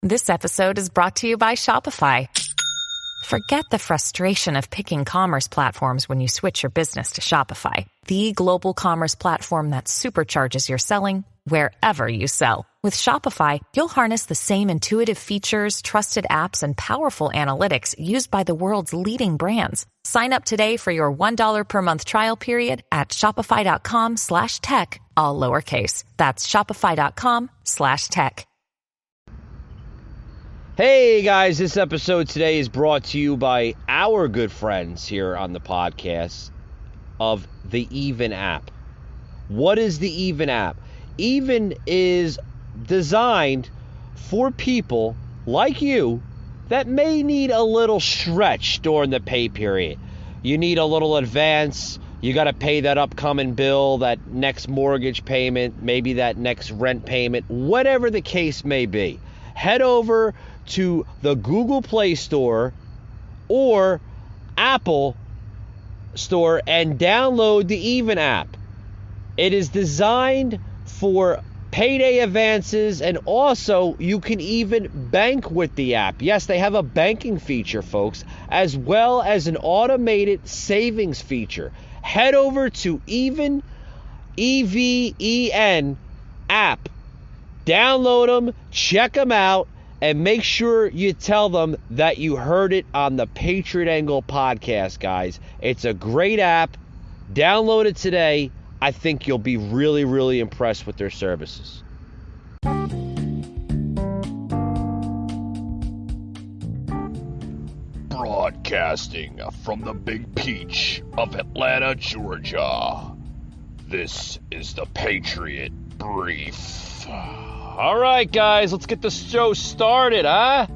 This episode is brought to you by Shopify. Forget the frustration of picking commerce platforms when you switch your business to Shopify, the global commerce platform that supercharges your selling wherever you sell. With Shopify, you'll harness the same intuitive features, trusted apps, and powerful analytics used by the world's leading brands. Sign up today for your $1 per month trial period at shopify.com/tech, all lowercase. That's shopify.com/tech. Hey guys, this episode today is brought to you by our good friends here on the podcast of the Even app. What is the Even app? Even is designed for people like you that may need a little stretch during the pay period. You need a little advance. You got to pay that upcoming bill, that next mortgage payment, maybe that next rent payment, whatever the case may be. Head over to the Google Play Store or Apple Store and download the Even app. It is designed for payday advances, and also you can even bank with the app. Yes, they have a banking feature, folks, as well as an automated savings feature. Head over to Even, EVEN app. Download them, check them out, and make sure you tell them that you heard it on the Patriot Angle podcast, guys. It's a great app. Download it today. I think you'll be really, really impressed with their services. Broadcasting from the Big Peach of Atlanta, Georgia. This is the Patriot Brief. All right, guys, let's get the show started, huh?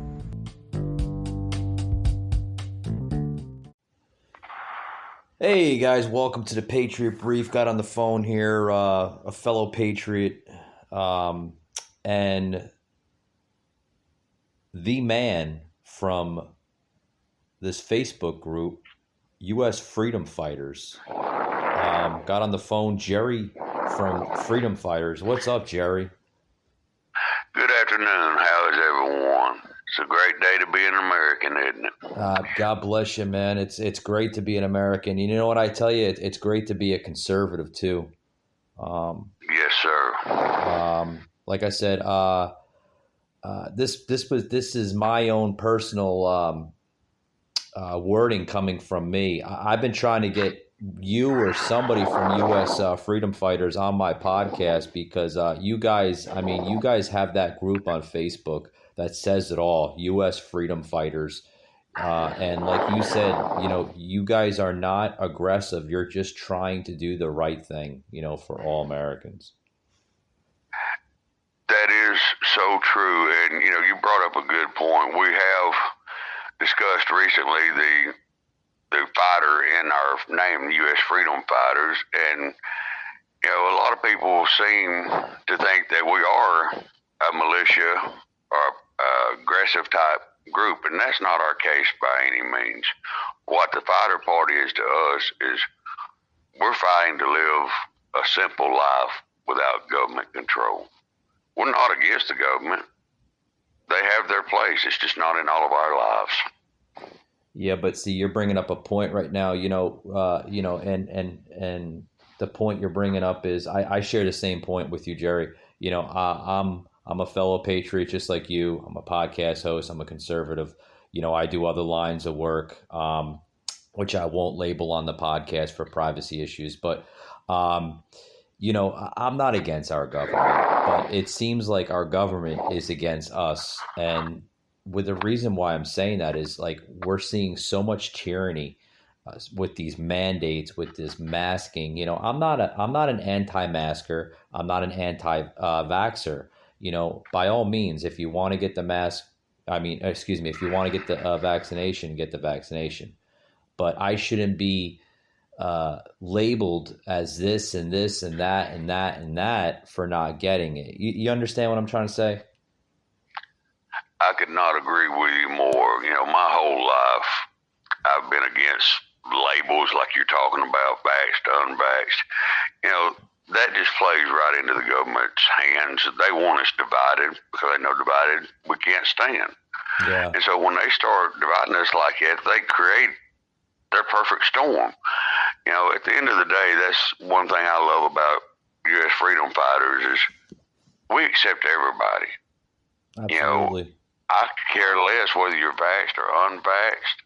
Hey guys, welcome to the Patriot Brief. Got on the phone here, a fellow Patriot, and the man from this Facebook group, U.S. Freedom Fighters. Got on the phone, Jerry from Freedom Fighters. What's up, Jerry? Good afternoon. How is everyone? It's a great day to be an American, isn't it? God bless you, man. It's great to be an American. You know what I tell you? It's great to be a conservative too. Yes, sir. Like I said, this is my own personal wording coming from me. I've been trying to get you or somebody from U.S. Freedom Fighters on my podcast because you guys have that group on Facebook that says it all, U.S. Freedom Fighters. And like you said, you guys are not aggressive. You're just trying to do the right thing, for all Americans. That is so true. And, you brought up a good point. We have discussed recently the fighter in our name, U.S. Freedom Fighters. And, a lot of people seem to think that we are a militia or aggressive type group, and that's not our case by any means. What the fighter party is to us is we're fighting to live a simple life without government control. We're not against the government. They have their place. It's just not in all of our lives. Yeah, but see, you're bringing up a point right now, and the point you're bringing up is I share the same point with you, Jerry. I'm a fellow patriot just like you. I'm a podcast host. I'm a conservative. I do other lines of work, which I won't label on the podcast for privacy issues. But, I'm not against our government, but it seems like our government is against us. And with the reason why I'm saying that is like we're seeing so much tyranny with these mandates, with this masking. I'm not an anti-masker. I'm not an anti-vaxxer. By all means, if you want to get the if you want to get the vaccination, get the vaccination. But I shouldn't be labeled as this and this and that and that and that for not getting it. You understand what I'm trying to say? I could not agree with you more. My whole life, I've been against labels like you're talking about, vaxxed, unvaxxed. that just plays right into the government's hands. They want us divided because they know divided we can't stand. Yeah. And so when they start dividing us like that, they create their perfect storm. You know, at the end of the day, that's one thing I love about U.S. freedom fighters is we accept everybody. Absolutely. You know, I care less whether you're vaxxed or unvaxxed.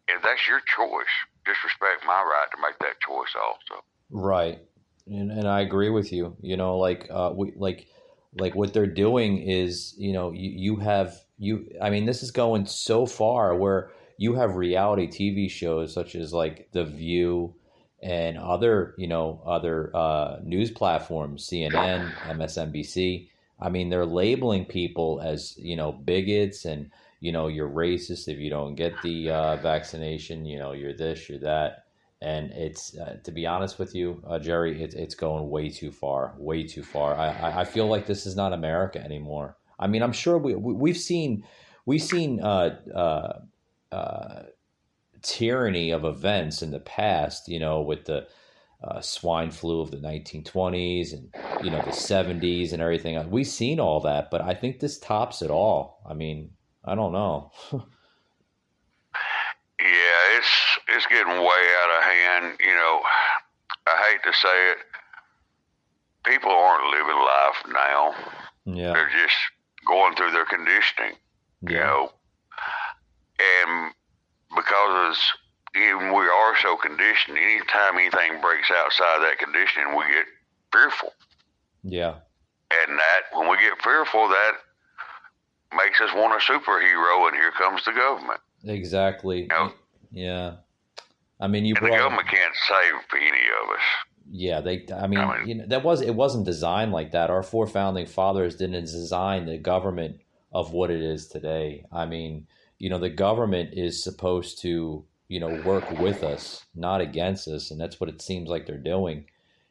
If that's your choice, just respect my right to make that choice also. Right. And I agree with you. You know, like what they're doing is, you know, I mean, this is going so far where you have reality TV shows such as like The View and other news platforms, CNN, MSNBC. I mean, they're labeling people as, you know, bigots and, you know, you're racist if you don't get the vaccination, you know, you're this, you're that. And it's, to be honest with you, Jerry, it's going way too far, way too far. I feel like this is not America anymore. I mean, I'm sure we've seen tyranny of events in the past, you know, with the swine flu of the 1920s and, you know, the 70s and everything. We've seen all that, but I think this tops it all. I mean, I don't know. Yeah, it's getting way out of hand. You know, I hate to say it. People aren't living life now. Yeah. They're just going through their conditioning. Yeah. You know, and because even we are so conditioned, anytime anything breaks outside that conditioning, we get fearful. Yeah. And that, when we get fearful, that makes us want a superhero, and here comes the government. Exactly. You know? Yeah. I mean, the government can't save any of us. Yeah, you know, it wasn't designed like that. Our four founding fathers didn't design the government of what it is today. I mean, you know, the government is supposed to, you know, work with us, not against us, and that's what it seems like they're doing.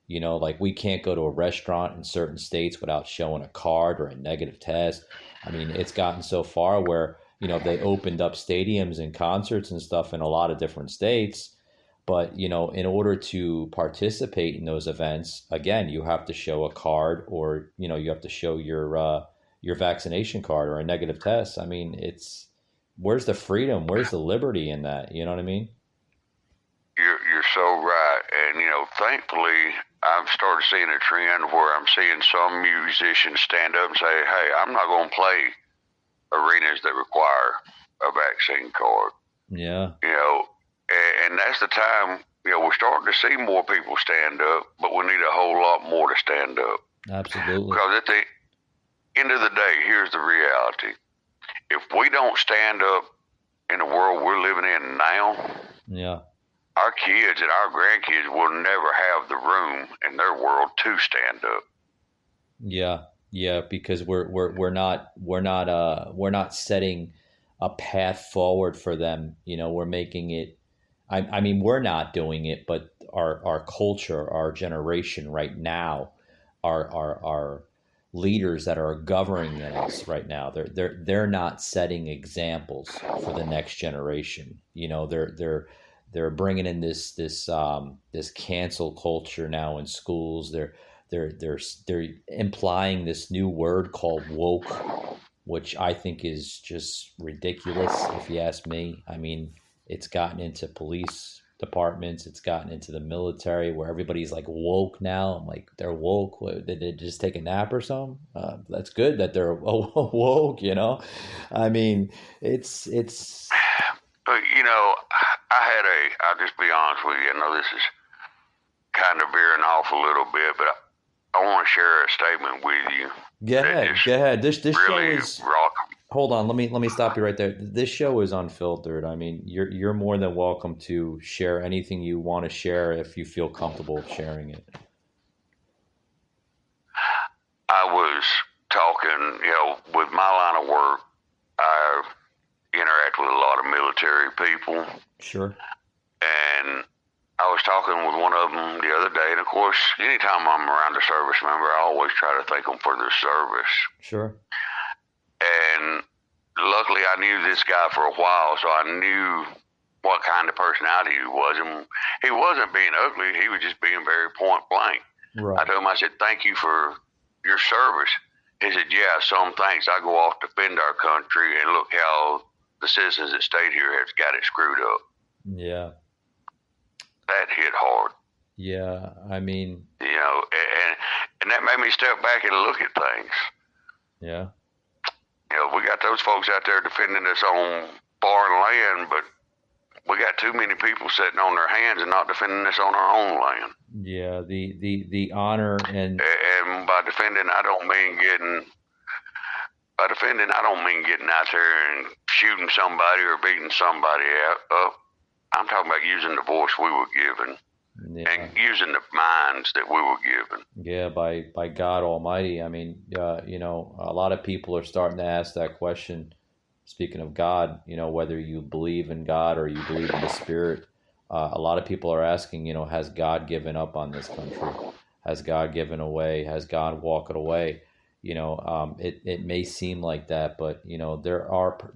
You know, like we can't go to a restaurant in certain states without showing a card or a negative test. I mean, it's gotten so far where, you know, they opened up stadiums and concerts and stuff in a lot of different states. But, you know, in order to participate in those events, again, you have to show a card or, you know, you have to show your vaccination card or a negative test. I mean, where's the freedom? Where's the liberty in that? You know what I mean? You're so right. And, you know, thankfully, I've started seeing a trend where I'm seeing some musicians stand up and say, hey, I'm not going to play arenas that require a vaccine card. Yeah. You know, and that's the time, you know, we're starting to see more people stand up, but we need a whole lot more to stand up. Absolutely. Because at the end of the day, here's the reality. If we don't stand up in the world we're living in now, yeah, our kids and our grandkids will never have the room in their world to stand up. Yeah, because we're not setting a path forward for them. You know, we're making it. I mean, we're not doing it, but our culture, our generation right now, our leaders that are governing us right now, they're not setting examples for the next generation. You know, they're bringing in this cancel culture now in schools. They're implying this new word called woke, which I think is just ridiculous, if you ask me. I mean, it's gotten into police departments. It's gotten into the military where everybody's like woke now. I'm like, they're woke. Did they just take a nap or something? That's good that they're woke, you know? I mean, it's. But, you know, I'll just be honest with you. I know this is kind of veering off a little bit, but I want to share a statement with you. Go ahead. This really show is. Hold on. Let me stop you right there. This show is unfiltered. I mean, you're more than welcome to share anything you want to share if you feel comfortable sharing it. I was talking, you know, with my line of work, I interact with a lot of military people. Sure. And I was talking with one of them the other day, and of course, anytime I'm around a service member, I always try to thank them for their service. Sure. And luckily, I knew this guy for a while, so I knew what kind of personality he was. And he wasn't being ugly; he was just being very point blank. Right. I told him, I said, thank you for your service. He said, yeah, some thanks. I go off to defend our country, and look how the citizens that stayed here have got it screwed up. Yeah. That hit hard. Yeah. I mean, and that made me step back and look at things. yeah. We got those folks out there defending us on foreign land, but we got too many people sitting on their hands and not defending us on our own land. Yeah. The honor and by defending, I don't mean getting out there and shooting somebody or beating somebody up. I'm talking about using the voice we were given. Yeah. And using the minds that we were given. Yeah, by God Almighty. I mean, a lot of people are starting to ask that question. Speaking of God, whether you believe in God or you believe in the Spirit, a lot of people are asking, has God given up on this country? Has God given away? Has God walked away? It may seem like that, but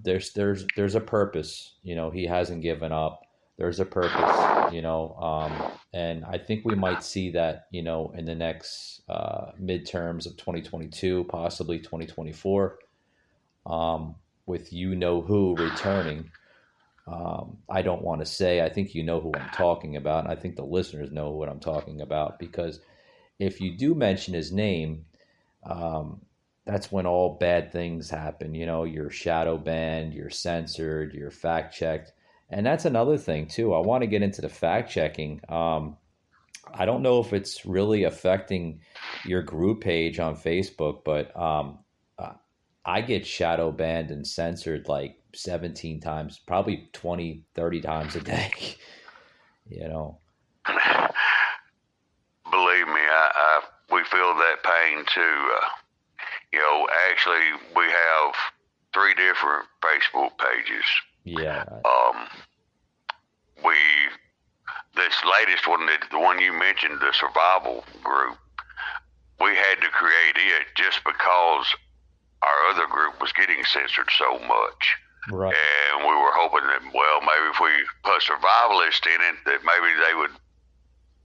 there's a purpose. He hasn't given up. There's a purpose, and I think we might see that, in the next midterms of 2022, possibly 2024, with who returning. I don't want to say, I think who I'm talking about, and I think the listeners know what I'm talking about, because if you do mention his name, that's when all bad things happen. You're shadow banned, you're censored, you're fact checked. And that's another thing too. I want to get into the fact checking. I don't know if it's really affecting your group page on Facebook, but I get shadow banned and censored like 17 times, probably 20, 30 times a day. Believe me, we feel that pain too. Actually, we have 3 different Facebook pages. Yeah. This latest one, the one you mentioned, the survival group, we had to create it just because our other group was getting censored so much. Right. And we were hoping that, maybe if we put survivalists in it, that maybe they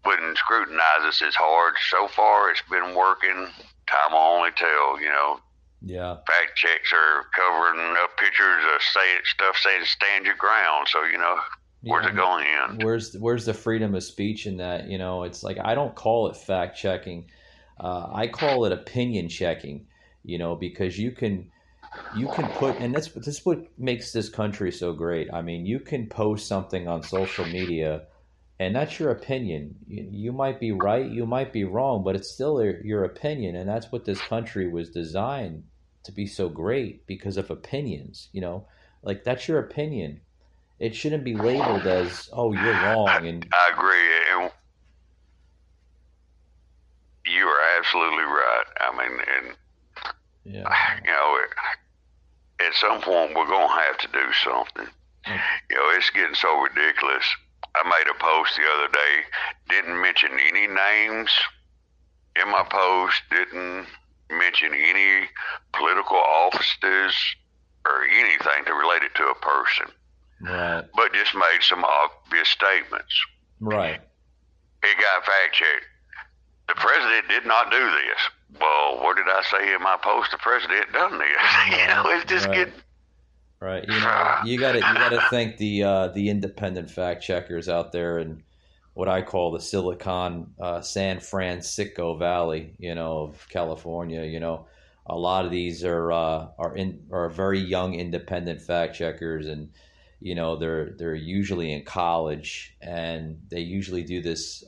wouldn't scrutinize us as hard. So far, it's been working. Time will only tell, Yeah. Fact checks are covering up pictures of saying stand your ground. So, where's it going in? Where's the freedom of speech in that? It's like, I don't call it fact checking. I call it opinion checking, because you can put, and this is what makes this country so great. I mean, you can post something on social media, and that's your opinion. You might be right, you might be wrong, but it's still your opinion. And that's what this country was designed to be so great, because of opinions, like that's your opinion. It shouldn't be labeled as, oh, you're wrong. And I agree. And you are absolutely right. I mean, and at some point we're going to have to do something. It's getting so ridiculous. I made a post the other day, didn't mention any names in my post, didn't mention any political offices or anything to relate it to a person. Right. But just made some obvious statements. Right. It got fact checked. The president did not do this. Well, what did I say in my post? The president done this. It's just getting right. You gotta thank the independent fact checkers out there in what I call the San Francisco Valley, of California. A lot of these are very young independent fact checkers, and they're usually in college, and they usually do this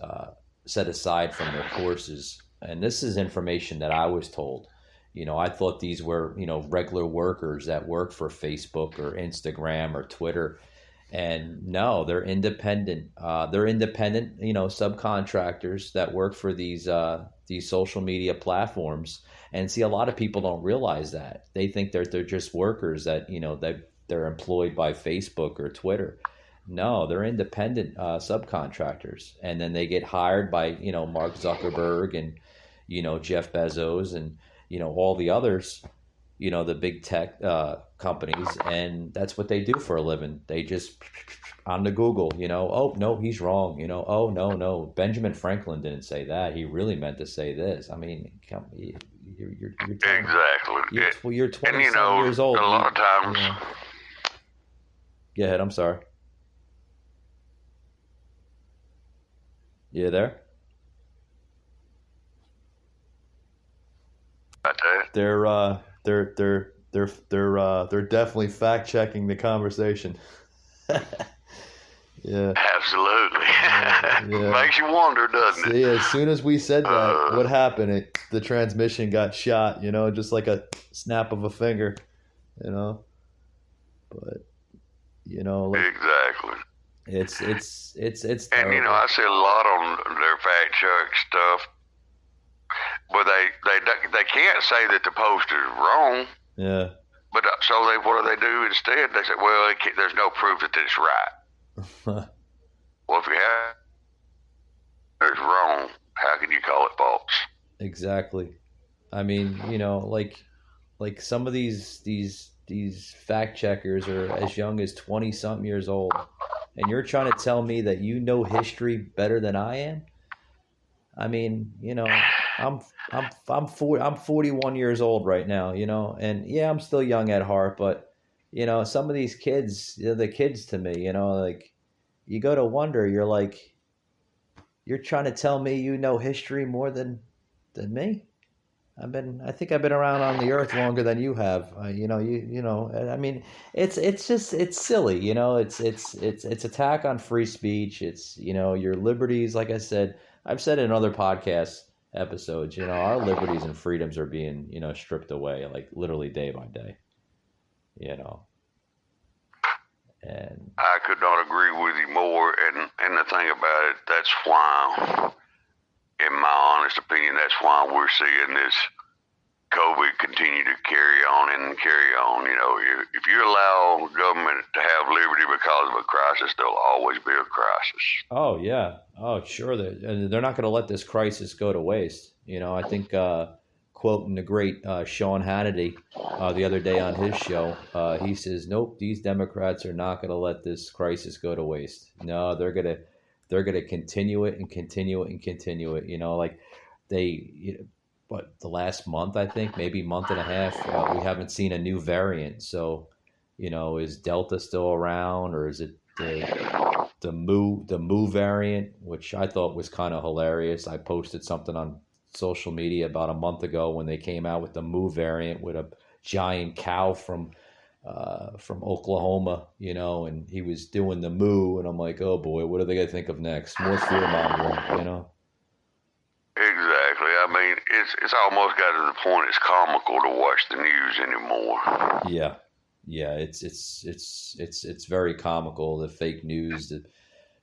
set aside from their courses. And this is information that I was told. I thought these were, regular workers that work for Facebook or Instagram or Twitter. And no, they're independent. Subcontractors that work for these social media platforms. And see, a lot of people don't realize that. They think they're just workers that, they're employed by Facebook or Twitter. No, they're independent subcontractors. And then they get hired by, Mark Zuckerberg and, Jeff Bezos and, all the others the big tech companies, and that's what they do for a living. They just on the Google, oh no, he's wrong. Oh no, Benjamin Franklin didn't say that. He really meant to say this. I mean, you're telling Exactly. you're And 27 years old. a lot of times. Go ahead. I'm sorry. You there? They're definitely fact checking the conversation. Yeah. Absolutely. Yeah. Makes you wonder, doesn't it? Yeah, as soon as we said that, what happened? The transmission got shot, just like a snap of a finger, But exactly. It's And I see a lot on their fact check stuff, but they can't say that the post is wrong. Yeah. But so what do they do instead? They say, well, there's no proof that it's right. Well, if you have it's wrong, how can you call it false? Exactly. I mean, like some of these fact checkers are as young as 20 something years old, and you're trying to tell me that you know history better than I am? I mean, I'm 41 years old right now, and yeah, I'm still young at heart, but some of these kids, the kids to me, like you go to wonder, you're trying to tell me you know history more than me? I think I've been around on the earth longer than you have. I mean, it's silly, it's attack on free speech. It's, your liberties. Like I've said in other podcast episodes, our liberties and freedoms are being, stripped away, like literally day by day, and I could not agree with you more. And the thing about it, that's why, in my honest opinion, that's why we're seeing this COVID continue to carry on and carry on. If you allow government to have liberty because of a crisis, there'll always be a crisis. Oh yeah, oh sure, they're not going to let this crisis go to waste. I think quoting the great Sean Hannity the other day on his show, he says, "Nope, these Democrats are not going to let this crisis go to waste. No, they're gonna continue it and continue it and continue it. Like they." But the last month, I think, maybe month and a half, we haven't seen a new variant. So, is Delta still around, or is it the Mu variant, which I thought was kind of hilarious. I posted something on social media about a month ago when they came out with the Mu variant with a giant cow from Oklahoma, and he was doing the moo, and I'm like, oh boy, what are they gonna think of next? More fear mongering, Exactly. I mean, it's almost got to the point it's comical to watch the news anymore. Yeah, it's very comical. The fake news, the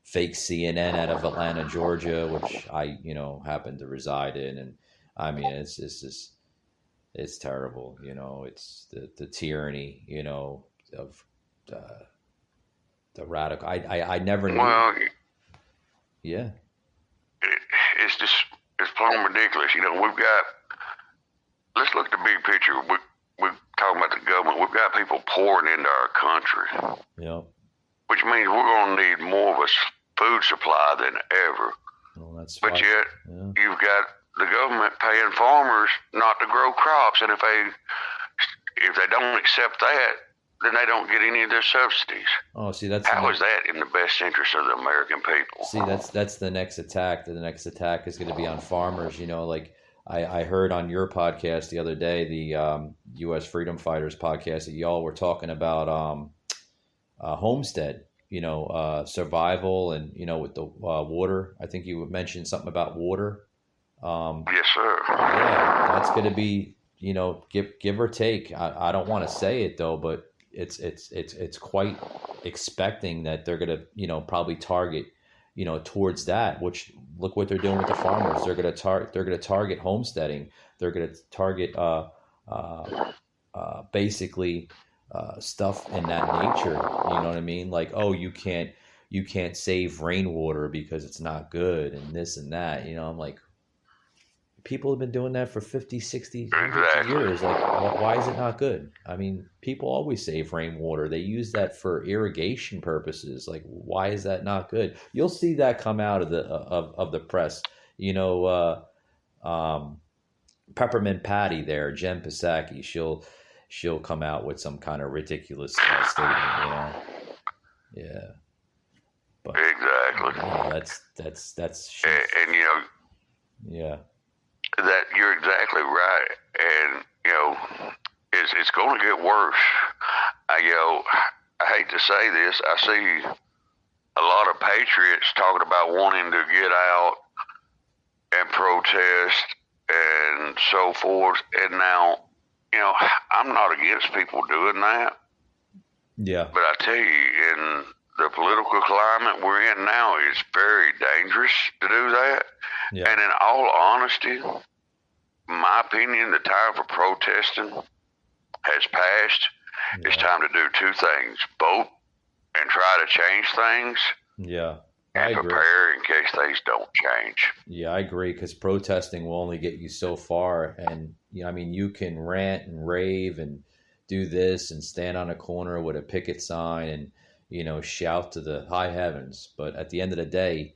fake CNN out of Atlanta, Georgia, which I happen to reside in, and I mean it's terrible. It's the tyranny of the radical. I never knew. Well, yeah, it's just plumb ridiculous. Let's look at the big picture. We're talking about the government. We've got people pouring into our country. Yeah. Which means we're going to need more of a food supply than ever. Well, that's but why, yet, yeah. You've got the government paying farmers not to grow crops, and if they don't accept that, then they don't get any of their subsidies. Oh, see, that's how is that in the best interest of the American people? See, that's the next attack. The next attack is going to be on farmers. Like I heard on your podcast the other day, the U.S. Freedom Fighters podcast, that y'all were talking about homestead. Survival, and with the water. I think you mentioned something about water. Yes, sir. Yeah, that's going to be give or take. I don't want to say it though, but it's quite expecting that they're going to probably target towards that. Which look what they're doing with the farmers. They're going to target homesteading. They're going to target basically stuff in that nature. You know what I mean? Like, oh, you can't save rainwater because it's not good, and this and that. I'm like, People have been doing that for 50, 60, hundreds of Exactly. years. Like, why is it not good? I mean, people always save rainwater. They use that for irrigation purposes. Like, why is that not good? You'll see that come out of the press. You know, Peppermint Patty there, Jen Psaki, she'll come out with some kind of ridiculous statement. Yeah. But Exactly. That's And you know, yeah. that you're exactly right. And you know, it's going to get worse. I hate to say this. I see a lot of patriots talking about wanting to get out and protest and so forth. And now, I'm not against people doing that. Yeah. But I tell you, in the political climate we're in now, it's very dangerous to do that. Yeah. And in all honesty, my opinion, the time for protesting has passed. Yeah. It's time to do two things: vote and try to change things, Yeah. and prepare in case things don't change. Yeah, I agree, because protesting will only get you so far. And I mean, you can rant and rave and do this and stand on a corner with a picket sign and shout to the high heavens, but at the end of the day,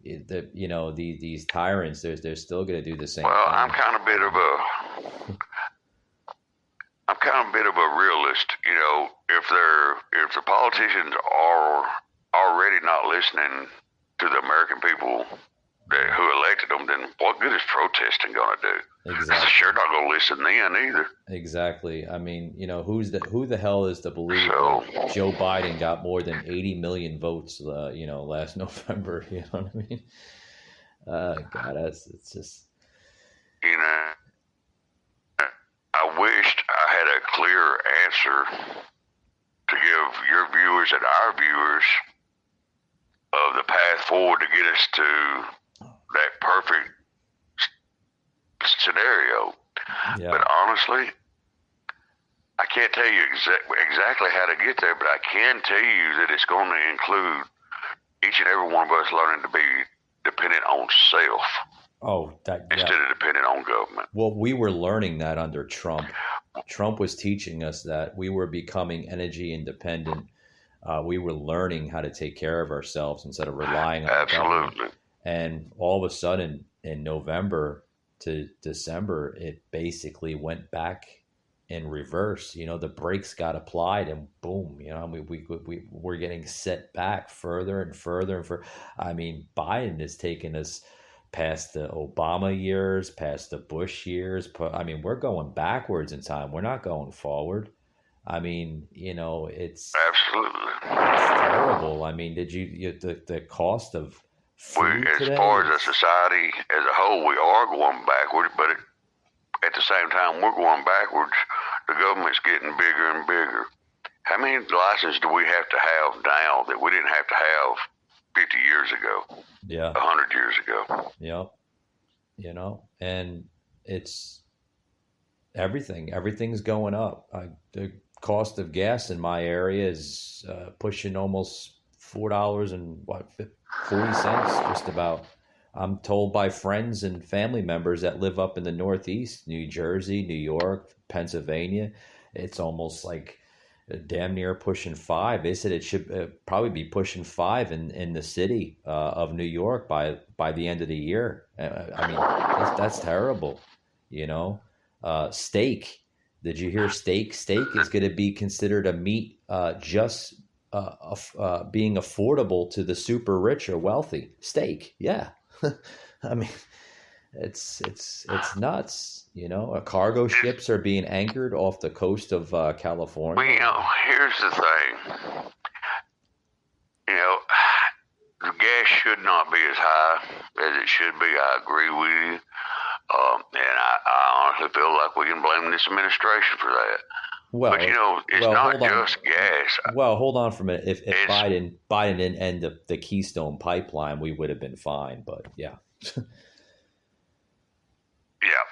these tyrants, they're still going to do the same Well, thing. I'm kind of a bit of a realist. If the politicians are already not listening to the American people who elected them, then what good is protesting going to do? Exactly. They're sure not going to listen then either. Exactly. I mean, who the hell is to believe that Joe Biden got more than 80 million votes, last November? You know what I mean? God, it's just. I wished I had a clear answer to give your viewers and our viewers of the path forward to get us to that perfect scenario. Yeah. But honestly, I can't tell you exactly how to get there, but I can tell you that it's going to include each and every one of us learning to be dependent on self. Instead of dependent on government. Well, we were learning that under Trump. Trump was teaching us that we were becoming energy independent. We were learning how to take care of ourselves instead of relying on the government. And all of a sudden, in November to December, it basically went back in reverse. The brakes got applied, and boom, we're getting set back further and further and further. I mean, Biden has taken us past the Obama years, past the Bush years. I mean, we're going backwards in time. We're not going forward. I mean, it's absolutely terrible. I mean, did you the cost of food as today? Far as a society as a whole, we are going backwards, but at the same time we're going backwards, the government's getting bigger and bigger. How many licenses do we have to have now that we didn't have to have 50 years ago? Yeah. 100 years ago. Yep. And it's everything's going up. The cost of gas in my area is pushing almost $4.40 just about. I'm told by friends and family members that live up in the Northeast, New Jersey, New York, Pennsylvania, it's almost like damn near pushing $5. They said it should probably be pushing $5 in the city of New York by the end of the year. I mean, that's terrible. Steak. Did you hear steak? Steak is going to be considered a meat just being affordable to the super rich or wealthy. Steak, yeah. I mean, it's nuts. Cargo ships are being anchored off the coast of California. Well, here's the thing. The gas should not be as high as it should be. I agree with you. And I honestly feel like we can blame this administration for that. Well, but it's not just gas. Well, hold on for a minute. If Biden didn't end the Keystone Pipeline, we would have been fine. But yeah. Yeah,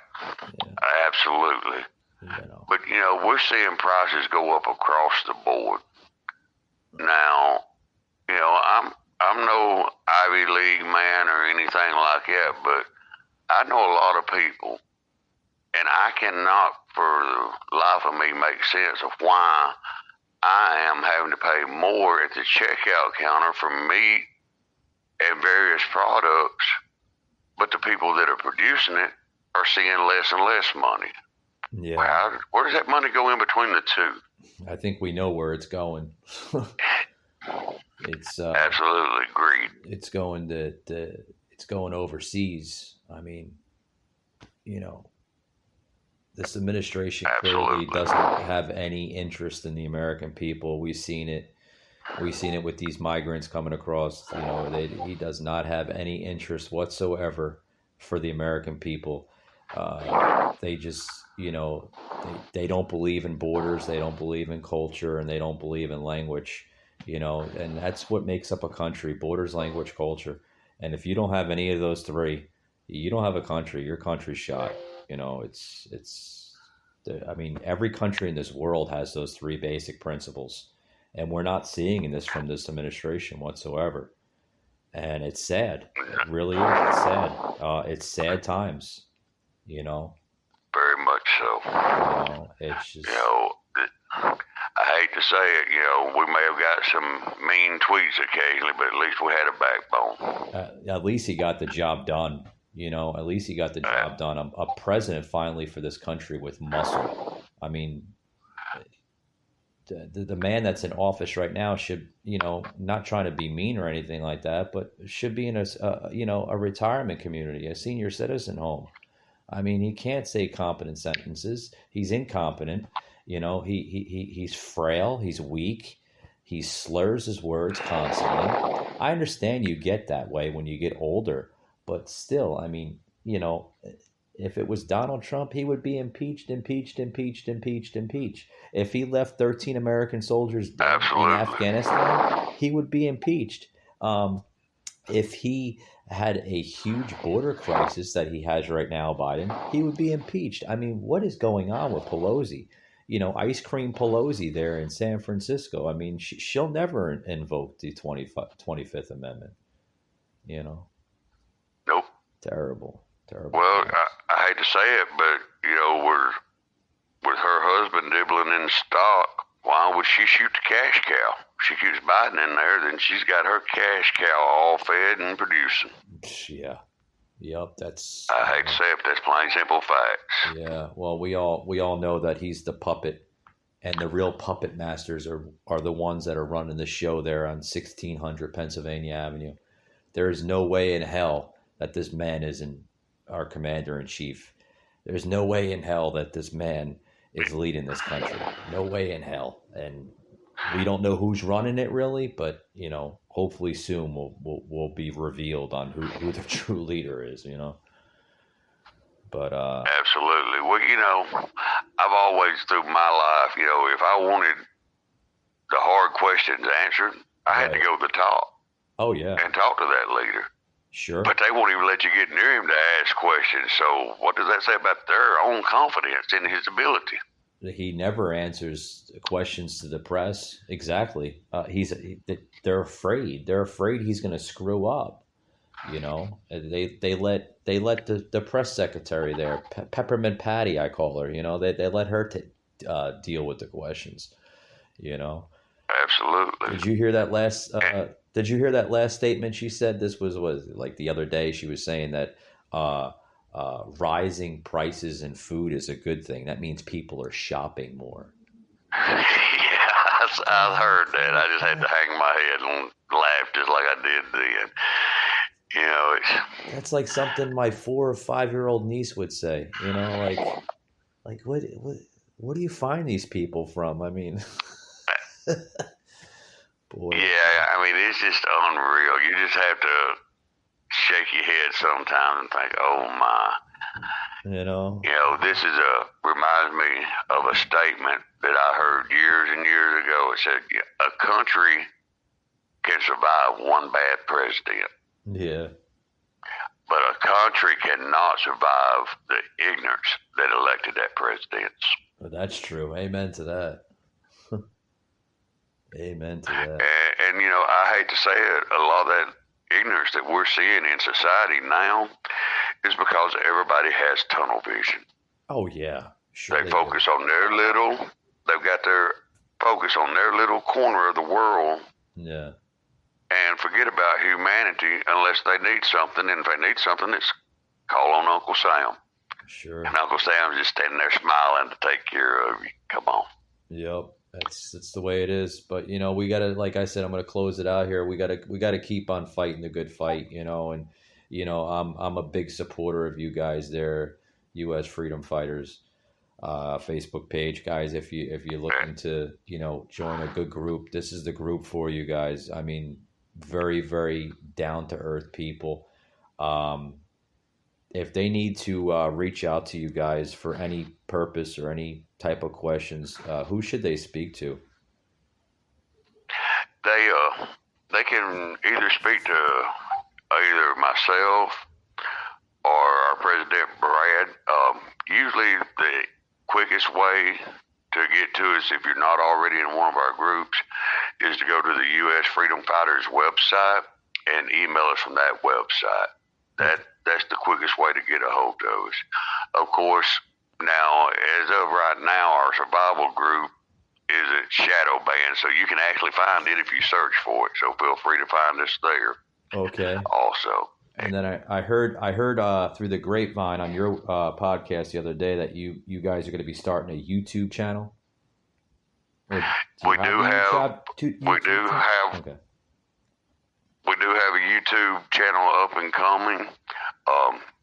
absolutely. But we're seeing prices go up across the board. Now, I'm no Ivy League man or anything like that, but I know a lot of people, and I cannot for the life of me make sense of why I am having to pay more at the checkout counter for meat and various products, but the people that are producing it are seeing less and less money. Yeah. Where does that money go in between the two? I think we know where it's going. It's absolutely greed. It's going it's going overseas. I mean, this administration clearly doesn't have any interest in the American people. We've seen it. We've seen it with these migrants coming across. He does not have any interest whatsoever for the American people. They just, they don't believe in borders. They don't believe in culture, and they don't believe in language. And that's what makes up a country: borders, language, culture. And if you don't have any of those three, you don't have a country. Your country's shot. I mean, every country in this world has those three basic principles, and we're not seeing this from this administration whatsoever. And it's sad. It really is. It's sad. It's sad times. Very much so. It's just. I hate to say it, we may have got some mean tweets occasionally, but at least we had a backbone. At least he got the job done. At least he got the job done. A president finally for this country with muscle. I mean, the man that's in office right now should, not trying to be mean or anything like that, but should be in a retirement community, a senior citizen home. I mean, he can't say competent sentences. He's incompetent. He's frail. He's weak. He slurs his words constantly. I understand you get that way when you get older, but still, I mean, if it was Donald Trump, he would be impeached. If he left 13 American soldiers dead in Afghanistan, he would be impeached. If he had a huge border crisis that he has right now, Biden, he would be impeached. I mean, what is going on with Pelosi? Ice Cream Pelosi there in San Francisco. I mean, she'll never invoke the 25th Amendment. Nope. Terrible. Well, I hate to say it, but, with her husband dibbling in stock, why would she shoot the cash cow? She keeps Biden in there, then she's got her cash cow all fed and producing. Yeah. Yep, that's. I hate to say it, but that's plain simple facts. Yeah, well, we all know that he's the puppet, and the real puppet masters are the ones that are running the show there on 1600 Pennsylvania Avenue. There is no way in hell that this man isn't our commander in chief. There's no way in hell that this man is leading this country. No way in hell, and we don't know who's running it really, but hopefully soon will be revealed on who the true leader is. But absolutely. Well, I've always through my life, if I wanted the hard questions answered, I had to go to the top. Oh yeah, and talk to that leader. Sure. But they won't even let you get near him to ask questions. So what does that say about their own confidence in his ability? He never answers questions to the press. Exactly. They're afraid. They're afraid he's going to screw up. They let the press secretary there, Peppermint Patty, I call her. They let her deal with the questions. Absolutely. Did you hear that last? Did you hear that last statement she said? This was like the other day. She was saying that rising prices in food is a good thing. That means people are shopping more. Yeah, I heard that. I just had to hang my head and laugh just like I did then. That's like something my 4 or 5 year old niece would say. Like what do you find these people from? I mean. Boy. Yeah, I mean, it's just unreal. You just have to shake your head sometimes and think, oh my. This reminds me of a statement that I heard years and years ago. It said, a country can survive one bad president. Yeah. But a country cannot survive the ignorance that elected that president. Well, that's true. Amen to that. Amen to that. And I hate to say it, a lot of that ignorance that we're seeing in society now is because everybody has tunnel vision. Oh yeah, sure They focus on their little. They've got their focus on their little corner of the world. Yeah. And forget about humanity unless they need something. And if they need something, it's call on Uncle Sam. Sure. And Uncle Sam's just standing there smiling to take care of you. Come on. Yep. That's the way it is. But we gotta, like I said, I'm gonna close it out here. We gotta keep on fighting the good fight, and I'm a big supporter of you guys there, U.S. Freedom Fighters. Facebook page, guys. If you're looking to join a good group, this is the group for you guys. I mean, very, very down to earth people. If they need to reach out to you guys for any purpose or any type of questions, who should they speak to? They can either speak to either myself or our president Brad. Usually the quickest way to get to us, if you're not already in one of our groups, is to go to the U.S. Freedom Fighters website and email us from that website. That's the quickest way to get a hold of us. Of course, now, as of right now, our survival group is at shadow banned, so you can actually find it if you search for it. So feel free to find us there. Okay. Also. And then I heard through the grapevine on your podcast the other day that you guys are going to be starting a YouTube channel. We do have a YouTube channel up and coming.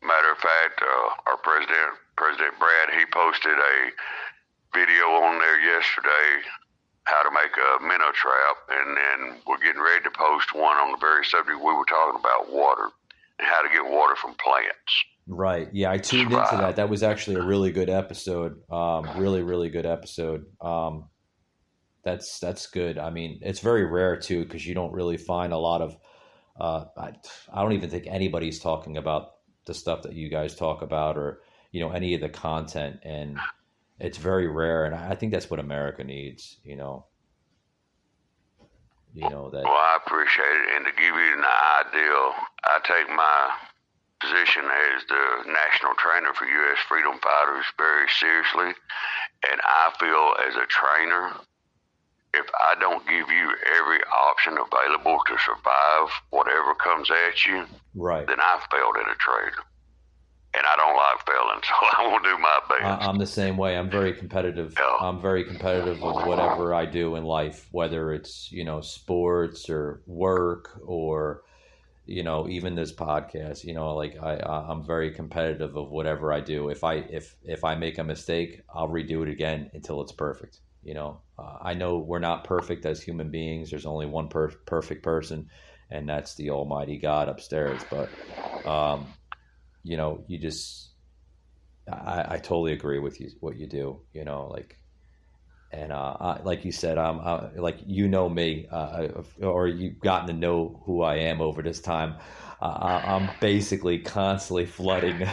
Matter of fact, our President Brad, he posted a video on there yesterday, how to make a minnow trap, and then we're getting ready to post one on the very subject we were talking about, water, and how to get water from plants. Right. Yeah, I tuned into that. That was actually a really good episode. Really, really good episode. That's good. I mean, it's very rare too, because you don't really find a lot of. I don't even think anybody's talking about the stuff that you guys talk about, or any of the content, and it's very rare. And I think that's what America needs. That. Well, I appreciate it, and to give you an idea, I take my position as the national trainer for U.S. Freedom Fighters very seriously, and I feel as a trainer, if I don't give you every option available to survive whatever comes at you, right, then I failed as a trainer. And I don't like failing, so I will do my best. I'm the same way. I'm very competitive. Yeah. I'm very competitive with whatever I do in life, whether it's, sports or work or, even this podcast, I'm very competitive of whatever I do. If I make a mistake, I'll redo it again until it's perfect. I know we're not perfect as human beings. There's only one perfect person, and that's the Almighty God upstairs. But, you just, I totally agree with you, what you do, and like you said, I'm like, me, or you've gotten to know who I am over this time. I'm basically constantly flooding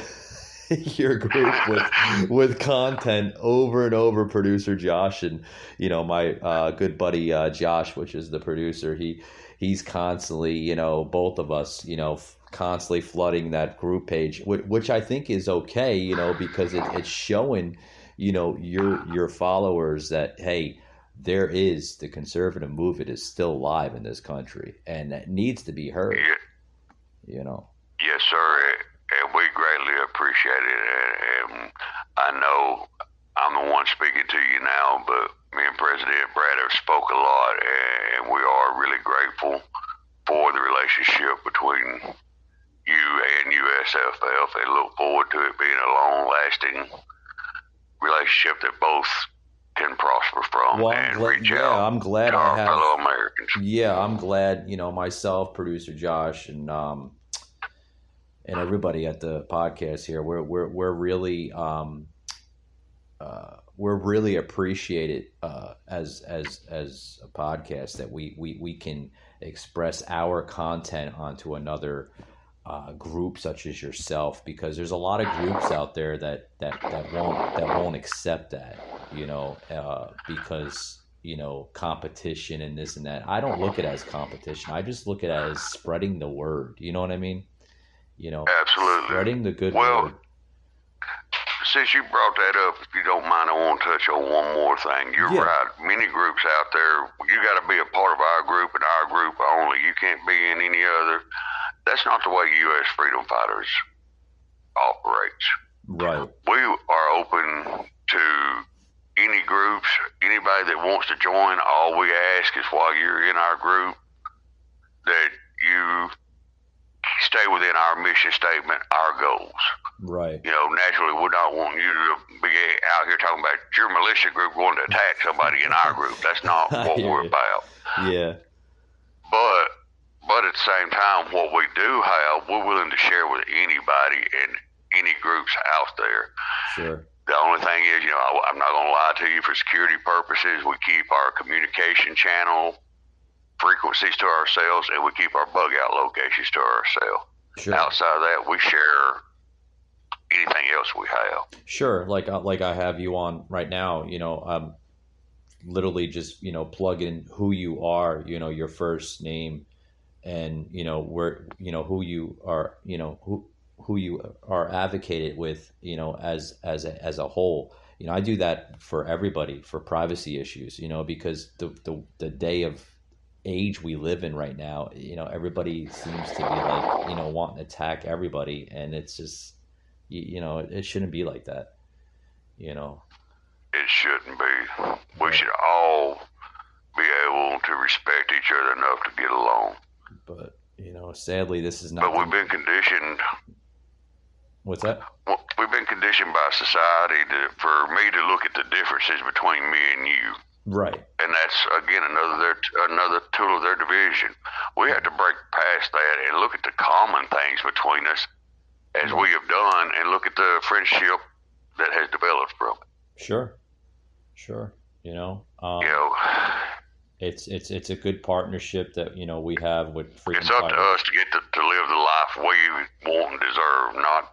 your group with content over and over. Producer Josh and my good buddy Josh, which is the producer, he's constantly, both of us, constantly flooding that group page, which I think is okay, because it's showing, your followers that, hey, there is the conservative movement is still alive in this country, and that needs to be heard. Yes, sir, and we greatly appreciate it. And I know I'm the one speaking to you now, but me and President Brad have spoke a lot, and we are really grateful for the relationship between you and USFF, and look forward to it being a long-lasting relationship that both can prosper from reach out. I'm glad to our fellow Americans. Yeah, I'm glad, myself, producer Josh, and everybody at the podcast here, we're really appreciated as a podcast that we can express our content onto another group such as yourself, because there's a lot of groups out there that won't accept that, because competition and this and that. I don't look at it as competition. I just look at it as spreading the word. You know what I mean? Absolutely. Spreading the good word. Since you brought that up, if you don't mind, I want to touch on one more thing. You're right. Many groups out there, you got to be a part of our group and our group only. You can't be in any other. That's not the way U.S. Freedom Fighters operates. Right. We are open to any groups, anybody that wants to join. All we ask is while you're in our group that you stay within our mission statement, our goals. Right. Naturally, we're not wanting you to be out here talking about your militia group going to attack somebody in our group. That's not what we're about. Yeah. But at the same time, what we do have, we're willing to share with anybody and any groups out there. Sure. The only thing is, I'm not going to lie to you, for security purposes, we keep our communication channel frequencies to ourselves, and we keep our bug out locations to ourselves. Sure. Outside of that, we share anything else we have. Sure. Like I have you on right now, literally just, plug in who you are, your first name and, where, who you are, who you are advocated with, as a whole. I do that for everybody for privacy issues, because the day of age we live in right now, everybody seems to be like, wanting to attack everybody. And it's just, it shouldn't be like that, It shouldn't be. We should all be able to respect each other enough to get along. But, sadly, this is not. But we've been conditioned. What's that? Well, we've been conditioned by society for me to look at the differences between me and you. Right. And that's, again, another tool of their division. We have to break past that and look at the common things between us, as we have done, and look at the friendship that has developed from it. Sure. It's a good partnership that we have with Freedom It's up Fighters. to us to get to live the life we want and deserve, not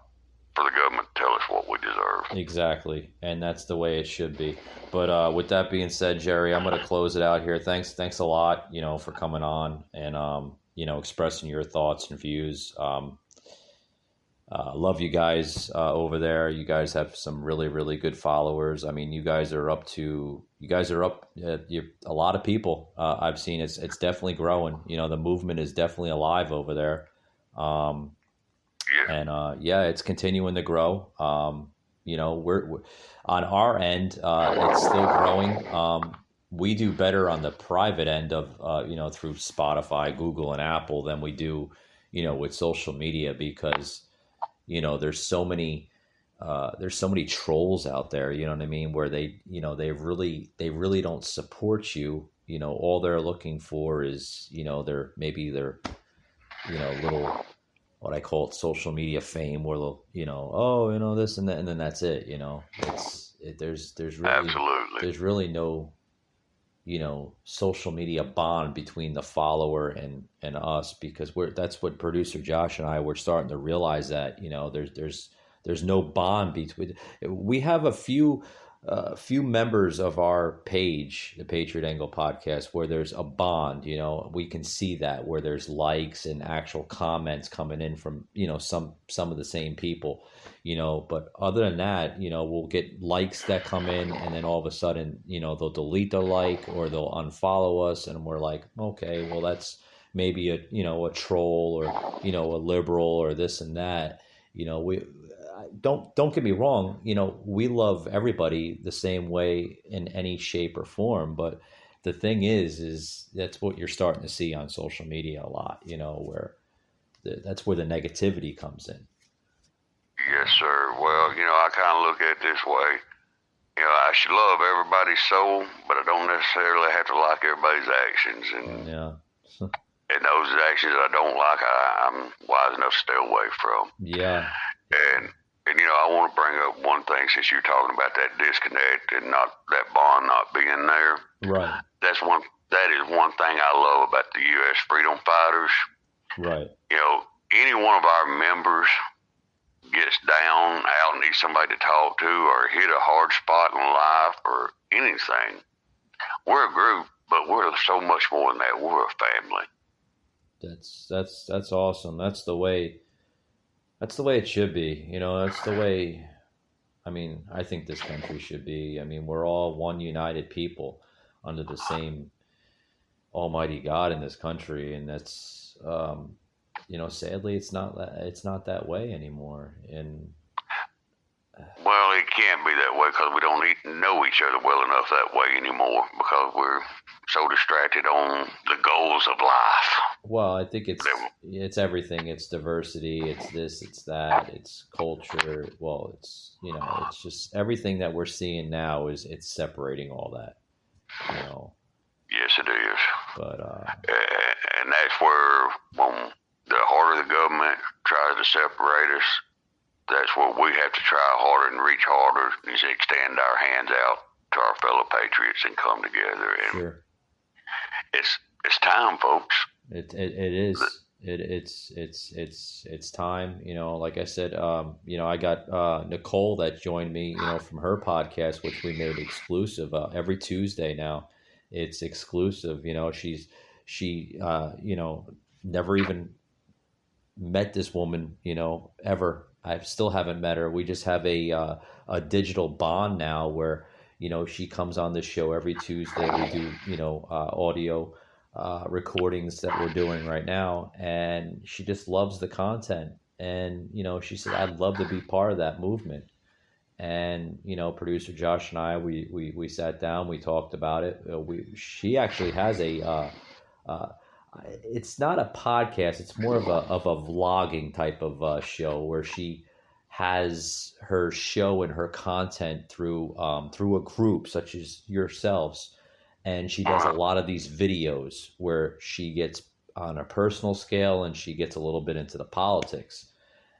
for the government to tell us what we deserve. Exactly, and that's the way it should be. But with that being said, Jerry, I'm going to close it out here. Thanks a lot, for coming on and expressing your thoughts and views. Love you guys over there. You guys have some really, really good followers. I mean, you guys are up. You're a lot of people. I've seen it's definitely growing. The movement is definitely alive over there. It's continuing to grow. We're on our end. It's still growing. We do better on the private end of through Spotify, Google, and Apple than we do with social media, because there's so many trolls out there, you know what I mean, where they really don't support you. All they're looking for is, their little, what I call it, social media fame, where they'll, this and that, and then that's it. There's really no, social media bond between the follower and us, because that's what producer Josh and I were starting to realize, that there's no bond between. We have a few members of our page, the Patriot Angle podcast, where there's a bond. We can see that, where there's likes and actual comments coming in from some of the same people. But other than that, we'll get likes that come in, and then all of a sudden, they'll delete the like, or they'll unfollow us, and we're like, okay, well, that's maybe a troll, or a liberal, or this and that. We don't get me wrong, we love everybody the same way in any shape or form, but the thing is that's what you're starting to see on social media a lot, where that's where the negativity comes in. Yes, sir. Well, I kind of look at it this way. I should love everybody's soul, but I don't necessarily have to like everybody's actions. And and those actions I don't like, I'm wise enough to stay away from. Yeah. And I want to bring up one thing, since you're talking about that disconnect and not that bond not being there. Right. That is one thing I love about the U.S. Freedom Fighters. Right. Any one of our members gets down, out, and needs somebody to talk to, or hit a hard spot in life, or anything. We're a group, but we're so much more than that. We're a family. That's awesome. That's the way That's the way it should be. That's the way, I mean, I think this country should be. I mean, we're all one united people under the same almighty God in this country. And that's, sadly, it's not that way anymore. And well, it can't be that way because we don't know each other well enough that way anymore because we're so distracted on the goals of life. well, I think it's everything. It's diversity. It's this. It's that. It's culture. Well, it's just everything that we're seeing now it's separating all that. Yes, it is. But and that's where when the harder the government tries to separate us, that's where we have to try harder and reach harder, is extend our hands out to our fellow patriots and come together. And sure. It's time, folks. It is. It's time. Like I said, I got Nicole that joined me, from her podcast, which we made exclusive every Tuesday now. It's exclusive. She never even met this woman, ever. I still haven't met her. We just have a digital bond now where, she comes on this show every Tuesday. We do, audio recordings that we're doing right now. And she just loves the content. And, she said, I'd love to be part of that movement. And, producer Josh and I, we sat down, we talked about it. She actually has it's not a podcast. It's more of a vlogging type of show where she has her show and her content through a group such as yourselves, and she does a lot of these videos where she gets on a personal scale and she gets a little bit into the politics.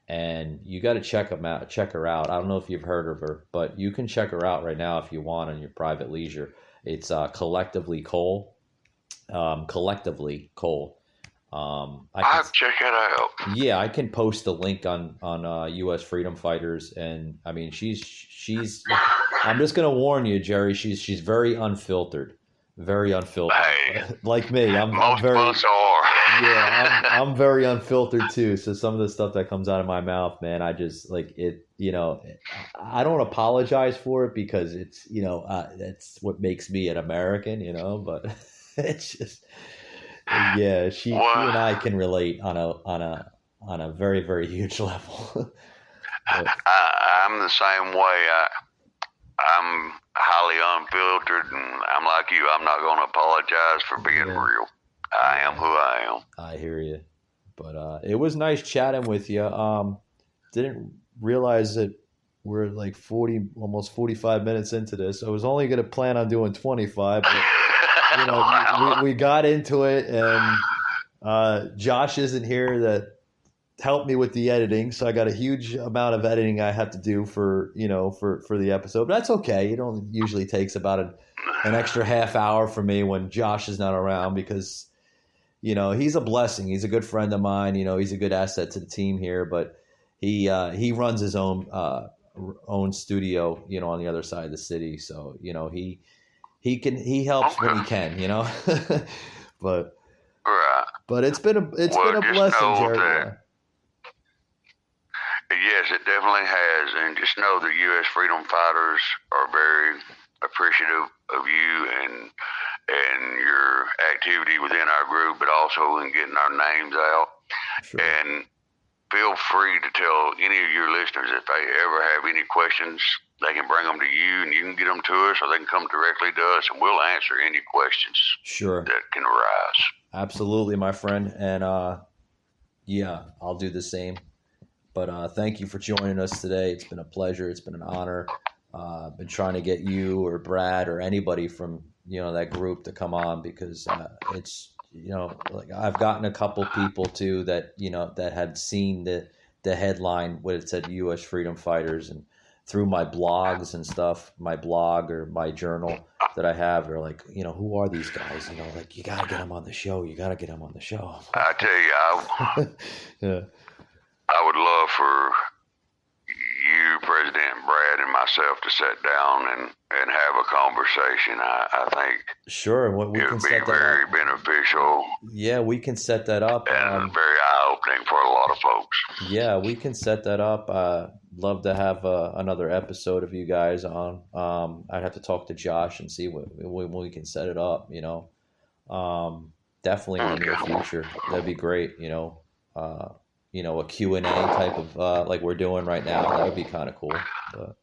And you got to check her out. I don't know if you've heard of her, but you can check her out right now if you want on your private leisure. It's Collectively Cole. Collectively Cole. I'll check it out. Yeah, I can post the link on U.S. Freedom Fighters, and I mean she's. I'm just gonna warn you, Jerry. She's very unfiltered, Hey, like me. most very. of us are. Yeah, I'm very unfiltered too. So some of the stuff that comes out of my mouth, man, I just like it. I don't apologize for it because it's that's what makes me an American. But it's just. Yeah, she and I can relate on a very, very huge level. I'm the same way. I'm highly unfiltered, and I'm like you. I'm not going to apologize for being real. I am who I am. I hear you, but it was nice chatting with you. Didn't realize that we're like almost 45 minutes into this. I was only going to plan on doing 25, but. We got into it, and Josh isn't here that helped me with the editing, so I got a huge amount of editing I have to do for the episode. But that's okay. It only usually takes about an extra half hour for me when Josh is not around because he's a blessing. He's a good friend of mine. He's a good asset to the team here, but he runs his own studio on the other side of the city, so he helps when he can, but right. But it's been a blessing, Jerry. Yes, it definitely has, and just know that U.S. Freedom Fighters are very appreciative of you and your activity within our group, but also in getting our names out. Sure. And feel free to tell any of your listeners if they ever have any questions. They can bring them to you, and you can get them to us, or they can come directly to us, and we'll answer any questions that can arise. Absolutely, my friend. And, I'll do the same. But thank you for joining us today. It's been a pleasure. It's been an honor. I've been trying to get you or Brad or anybody from, that group to come on because it's, like I've gotten a couple people, too, that, that had seen the headline where it said U.S. Freedom Fighters, and through my blogs and stuff, my blog or my journal that I have, they're like, who are these guys? Like, you got to get them on the show. You got to get them on the show. I tell you, yeah. I would love for you, President Brad, and myself to sit down and have a conversation. I think Sure, and we it can would be set that very up. beneficial Yeah, we can set that up. and very eye-opening for a lot of folks. Yeah, we can set that up. Love to have another episode of you guys on. I'd have to talk to Josh and see when we can set it up. Definitely in the near future. That'd be great. A Q&A type of like we're doing right now. That would be kind of cool. But,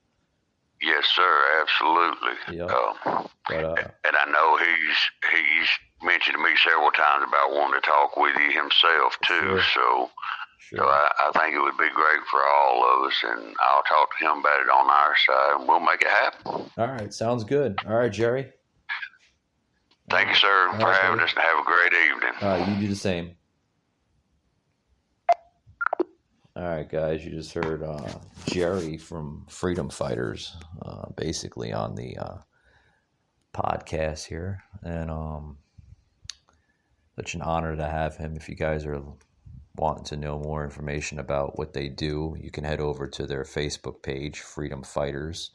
Yes, sir, absolutely. yeah. But And I know he's mentioned to me several times about wanting to talk with you himself too. Sure. So I think it would be great for all of us, and I'll talk to him about it on our side, and we'll make it happen. All right, sounds good. All right, Jerry. Thank you, sir, for having us, and have a great evening. You do the same. All right, guys, you just heard Jerry from Freedom Fighters, basically on the podcast here, and such an honor to have him. If you guys are wanting to know more information about what they do, you can head over to their Facebook page, Freedom Fighters.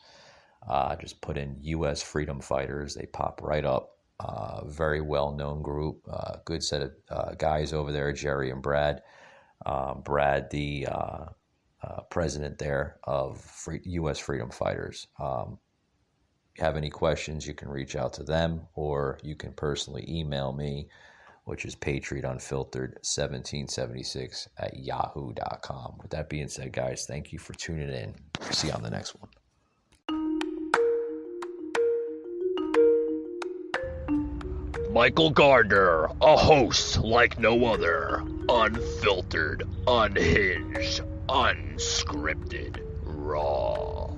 Just put in U.S. Freedom Fighters. They pop right up. Very well-known group. Good set of guys over there, Jerry and Brad. Brad, the president there of U.S. Freedom Fighters. If you have any questions, you can reach out to them, or you can personally email me, which is patriotunfiltered1776@yahoo.com. With that being said, guys, thank you for tuning in. See you on the next one. Michael Gardner, a host like no other. Unfiltered, unhinged, unscripted, raw.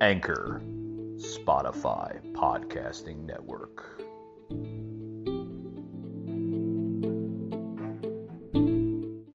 Anchor, Spotify Podcasting Network.